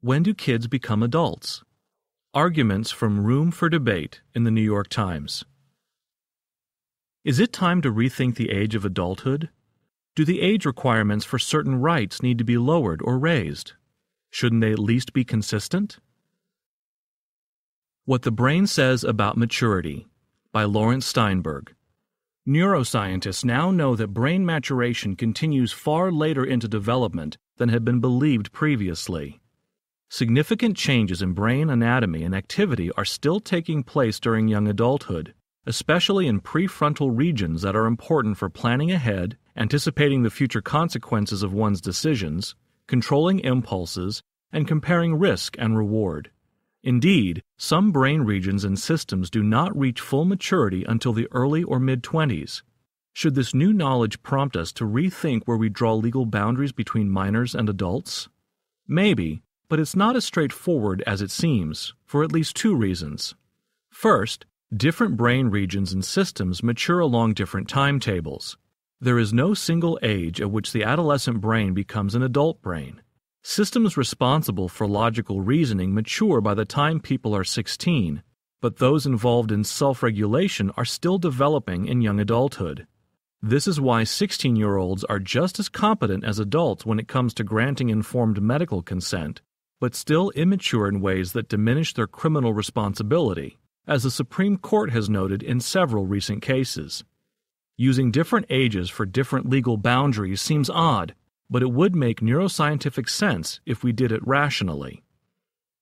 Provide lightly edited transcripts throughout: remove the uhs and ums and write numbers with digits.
When do kids become adults? Arguments from Room for Debate in the New York Times. Is it time to rethink the age of adulthood? Do the age requirements for certain rights need to be lowered or raised? Shouldn't they at least be consistent? What the Brain Says About Maturity by Lawrence Steinberg. Neuroscientists now know that brain maturation continues far later into development than had been believed previously. Significant changes in brain anatomy and activity are still taking place during young adulthood, especially in prefrontal regions that are important for planning ahead, anticipating the future consequences of one's decisions, controlling impulses, and comparing risk and reward. Indeed, some brain regions and systems do not reach full maturity until the early or mid-20s. Should this new knowledge prompt us to rethink where we draw legal boundaries between minors and adults? Maybe, but it's not as straightforward as it seems, for at least two reasons. First, different brain regions and systems mature along different timetables. There is no single age at which the adolescent brain becomes an adult brain. Systems responsible for logical reasoning mature by the time people are 16, but those involved in self-regulation are still developing in young adulthood. This is why 16-year-olds are just as competent as adults when it comes to granting informed medical consent, but still immature in ways that diminish their criminal responsibility, as the Supreme Court has noted in several recent cases. Using different ages for different legal boundaries seems odd, but it would make neuroscientific sense if we did it rationally.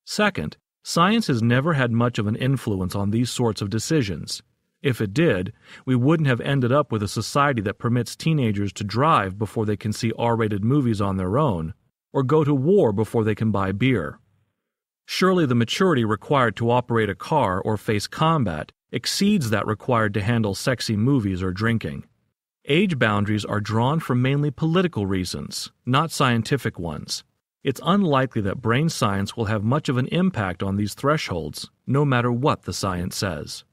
Second, science has never had much of an influence on these sorts of decisions. If it did, we wouldn't have ended up with a society that permits teenagers to drive before they can see R-rated movies on their own, or go to war before they can buy beer. Surely the maturity required to operate a car or face combat exceeds that required to handle sexy movies or drinking. Age boundaries are drawn for mainly political reasons, not scientific ones. It's unlikely that brain science will have much of an impact on these thresholds, no matter what the science says.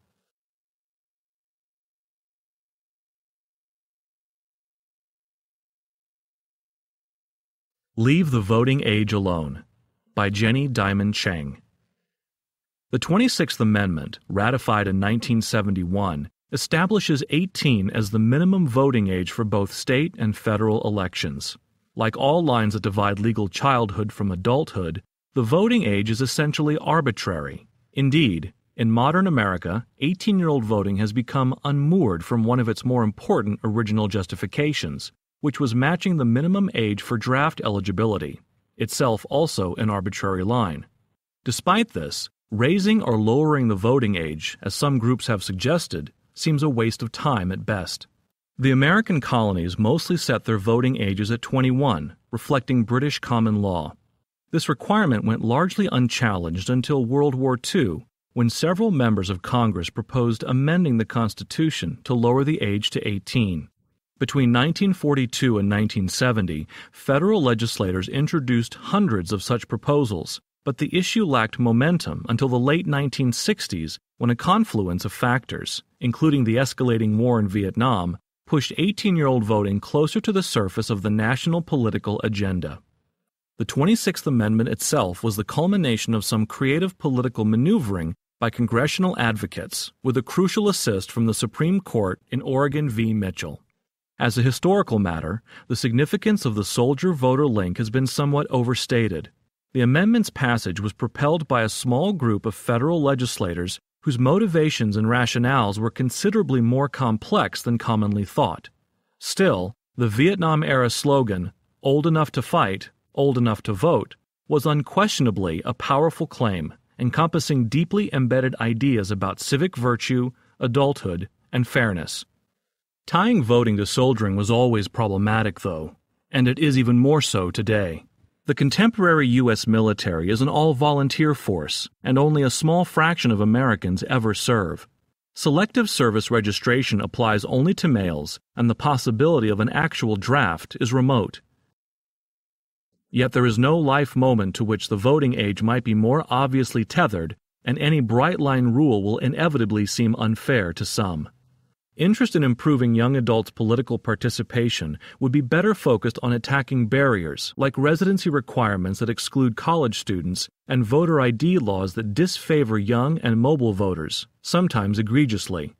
Leave the Voting Age Alone by Jenny Diamond Cheng. The 26th Amendment, ratified in 1971, establishes 18 as the minimum voting age for both state and federal elections. Like all lines that divide legal childhood from adulthood, the voting age is essentially arbitrary. Indeed, in modern America, 18-year-old voting has become unmoored from one of its more important original justifications, which was matching the minimum age for draft eligibility, itself also an arbitrary line. Despite this, raising or lowering the voting age, as some groups have suggested, seems a waste of time at best. The American colonies mostly set their voting ages at 21, reflecting British common law. This requirement went largely unchallenged until World War II, when several members of Congress proposed amending the Constitution to lower the age to 18. Between 1942 and 1970, federal legislators introduced hundreds of such proposals, but the issue lacked momentum until the late 1960s, when a confluence of factors, including the escalating war in Vietnam, pushed 18-year-old voting closer to the surface of the national political agenda. The 26th Amendment itself was the culmination of some creative political maneuvering by congressional advocates, with a crucial assist from the Supreme Court in Oregon v. Mitchell. As a historical matter, the significance of the soldier-voter link has been somewhat overstated. The amendment's passage was propelled by a small group of federal legislators whose motivations and rationales were considerably more complex than commonly thought. Still, the Vietnam-era slogan, "Old enough to fight, old enough to vote," was unquestionably a powerful claim, encompassing deeply embedded ideas about civic virtue, adulthood, and fairness. Tying voting to soldiering was always problematic, though, and it is even more so today. The contemporary U.S. military is an all-volunteer force, and only a small fraction of Americans ever serve. Selective service registration applies only to males, and the possibility of an actual draft is remote. Yet there is no life moment to which the voting age might be more obviously tethered, and any bright-line rule will inevitably seem unfair to some. Interest in improving young adults' political participation would be better focused on attacking barriers like residency requirements that exclude college students and voter ID laws that disfavor young and mobile voters, sometimes egregiously.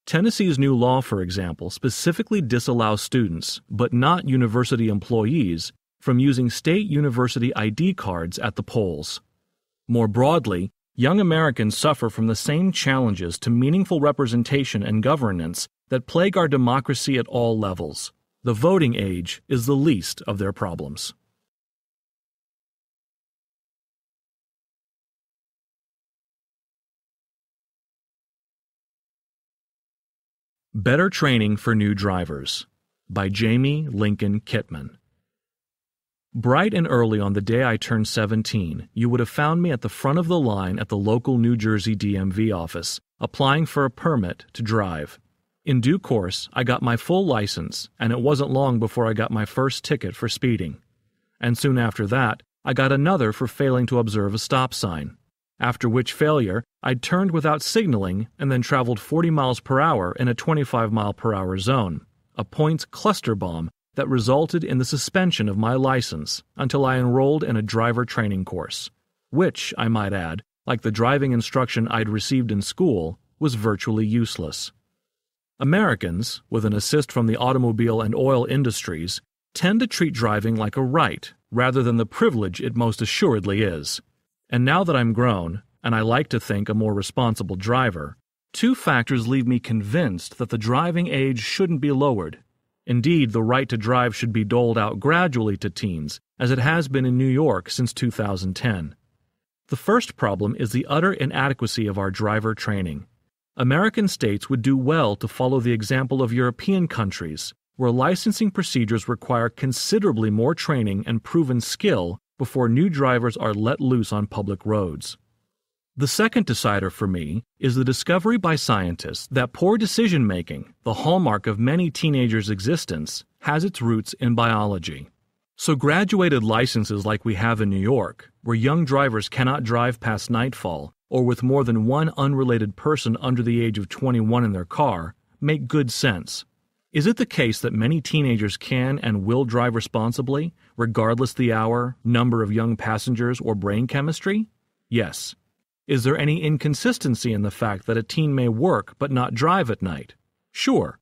Tennessee's new law, for example, specifically disallows students, but not university employees, from using state university ID cards at the polls. More broadly, young Americans suffer from the same challenges to meaningful representation and governance that plague our democracy at all levels. The voting age is the least of their problems. Better Training for New Drivers by Jamie Lincoln Kittman. Bright and early on the day I turned 17, you would have found me at the front of the line at the local New Jersey DMV office, applying for a permit to drive. In due course, I got my full license, and it wasn't long before I got my first ticket for speeding. And soon after that, I got another for failing to observe a stop sign. After which failure, I'd turned without signaling and then traveled 40 miles per hour in a 25 mile per hour zone, a points cluster bomb that resulted in the suspension of my license until I enrolled in a driver training course, which, I might add, like the driving instruction I'd received in school, was virtually useless. Americans, with an assist from the automobile and oil industries, tend to treat driving like a right rather than the privilege it most assuredly is. And now that I'm grown, and I like to think a more responsible driver, two factors leave me convinced that the driving age shouldn't be lowered. Indeed, the right to drive should be doled out gradually to teens, as it has been in New York since 2010. The first problem is the utter inadequacy of our driver training. American states would do well to follow the example of European countries, where licensing procedures require considerably more training and proven skill before new drivers are let loose on public roads. The second decider for me is the discovery by scientists that poor decision-making, the hallmark of many teenagers' existence, has its roots in biology. So graduated licenses like we have in New York, where young drivers cannot drive past nightfall or with more than one unrelated person under the age of 21 in their car, make good sense. Is it the case that many teenagers can and will drive responsibly, regardless the hour, number of young passengers, or brain chemistry? Yes. Is there any inconsistency in the fact that a teen may work but not drive at night? Sure.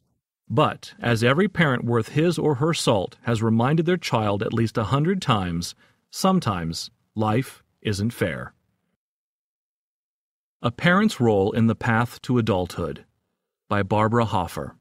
But, as every parent worth his or her salt has reminded their child at least 100 times, sometimes life isn't fair. A Parent's Role in the Path to Adulthood by Barbara Hoffer.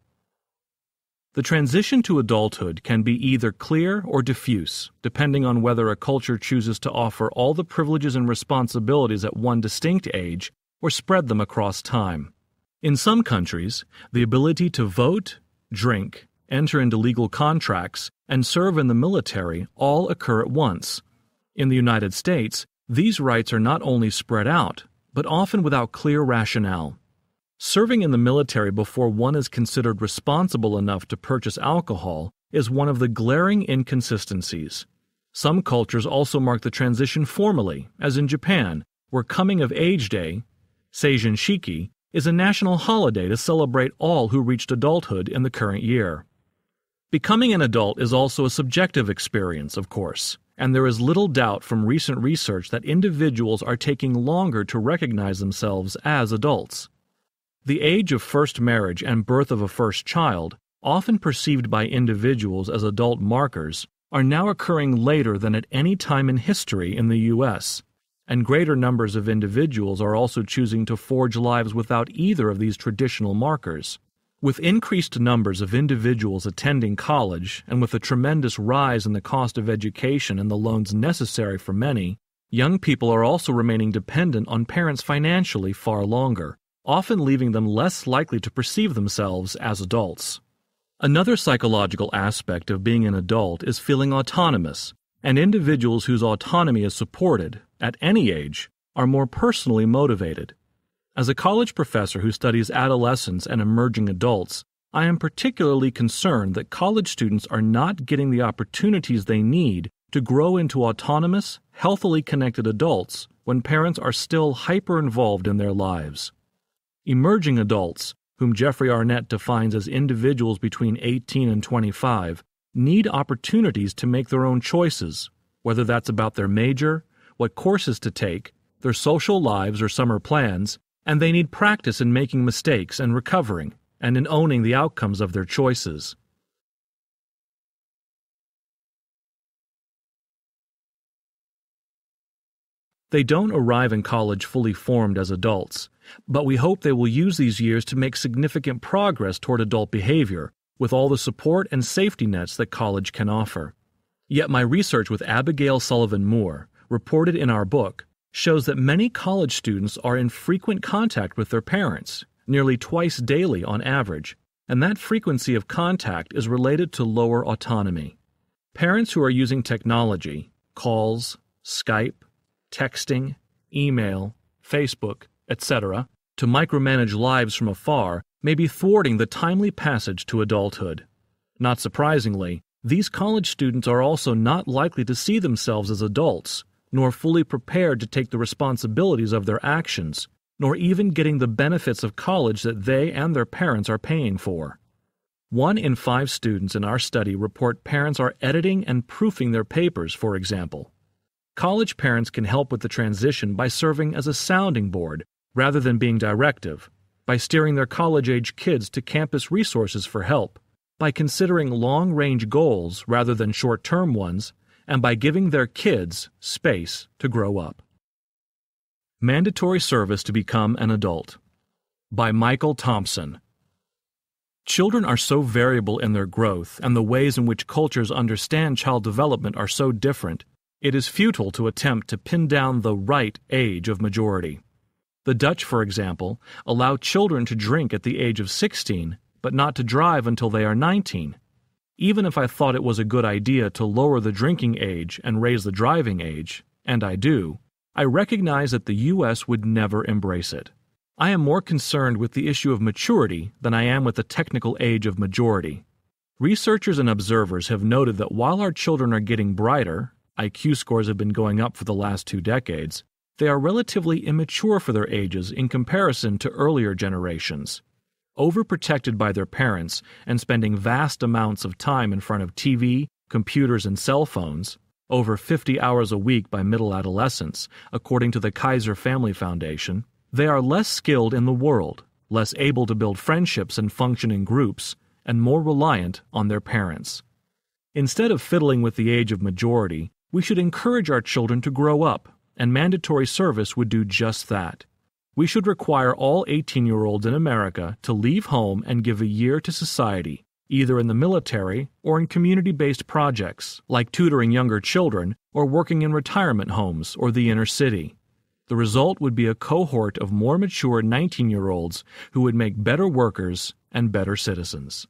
The transition to adulthood can be either clear or diffuse, depending on whether a culture chooses to offer all the privileges and responsibilities at one distinct age or spread them across time. In some countries, the ability to vote, drink, enter into legal contracts, and serve in the military all occur at once. In the United States, these rights are not only spread out, but often without clear rationale. Serving in the military before one is considered responsible enough to purchase alcohol is one of the glaring inconsistencies. Some cultures also mark the transition formally, as in Japan, where Coming of Age Day, Seijin Shiki, is a national holiday to celebrate all who reached adulthood in the current year. Becoming an adult is also a subjective experience, of course, and there is little doubt from recent research that individuals are taking longer to recognize themselves as adults. The age of first marriage and birth of a first child, often perceived by individuals as adult markers, are now occurring later than at any time in history in the U.S., and greater numbers of individuals are also choosing to forge lives without either of these traditional markers. With increased numbers of individuals attending college and with a tremendous rise in the cost of education and the loans necessary for many, young people are also remaining dependent on parents financially far longer, often leaving them less likely to perceive themselves as adults. Another psychological aspect of being an adult is feeling autonomous, and individuals whose autonomy is supported, at any age, are more personally motivated. As a college professor who studies adolescents and emerging adults, I am particularly concerned that college students are not getting the opportunities they need to grow into autonomous, healthily connected adults when parents are still hyper-involved in their lives. Emerging adults, whom Jeffrey Arnett defines as individuals between 18 and 25, need opportunities to make their own choices, whether that's about their major, what courses to take, their social lives or summer plans, and they need practice in making mistakes and recovering, and in owning the outcomes of their choices. They don't arrive in college fully formed as adults, but we hope they will use these years to make significant progress toward adult behavior, with all the support and safety nets that college can offer. Yet my research with Abigail Sullivan Moore, reported in our book, shows that many college students are in frequent contact with their parents, nearly twice daily on average, and that frequency of contact is related to lower autonomy. Parents who are using technology, calls, Skype, texting, email, Facebook, etc., to micromanage lives from afar may be thwarting the timely passage to adulthood. Not surprisingly, these college students are also not likely to see themselves as adults, nor fully prepared to take the responsibilities of their actions, nor even getting the benefits of college that they and their parents are paying for. 1 in 5 students in our study report parents are editing and proofing their papers, for example. College parents can help with the transition by serving as a sounding board rather than being directive, by steering their college-age kids to campus resources for help, by considering long-range goals rather than short-term ones, and by giving their kids space to grow up. Mandatory Service to Become an Adult by Michael Thompson. Children are so variable in their growth, and the ways in which cultures understand child development are so different, it is futile to attempt to pin down the right age of majority. The Dutch, for example, allow children to drink at the age of 16, but not to drive until they are 19. Even if I thought it was a good idea to lower the drinking age and raise the driving age, and I do, I recognize that the U.S. would never embrace it. I am more concerned with the issue of maturity than I am with the technical age of majority. Researchers and observers have noted that while our children are getting brighter, IQ scores have been going up for the last 2 decades, they are relatively immature for their ages in comparison to earlier generations. Overprotected by their parents and spending vast amounts of time in front of TV, computers, and cell phones, over 50 hours a week by middle adolescents, according to the Kaiser Family Foundation, they are less skilled in the world, less able to build friendships and function in groups, and more reliant on their parents. Instead of fiddling with the age of majority, we should encourage our children to grow up, and mandatory service would do just that. We should require all 18-year-olds in America to leave home and give a year to society, either in the military or in community-based projects, like tutoring younger children or working in retirement homes or the inner city. The result would be a cohort of more mature 19-year-olds who would make better workers and better citizens.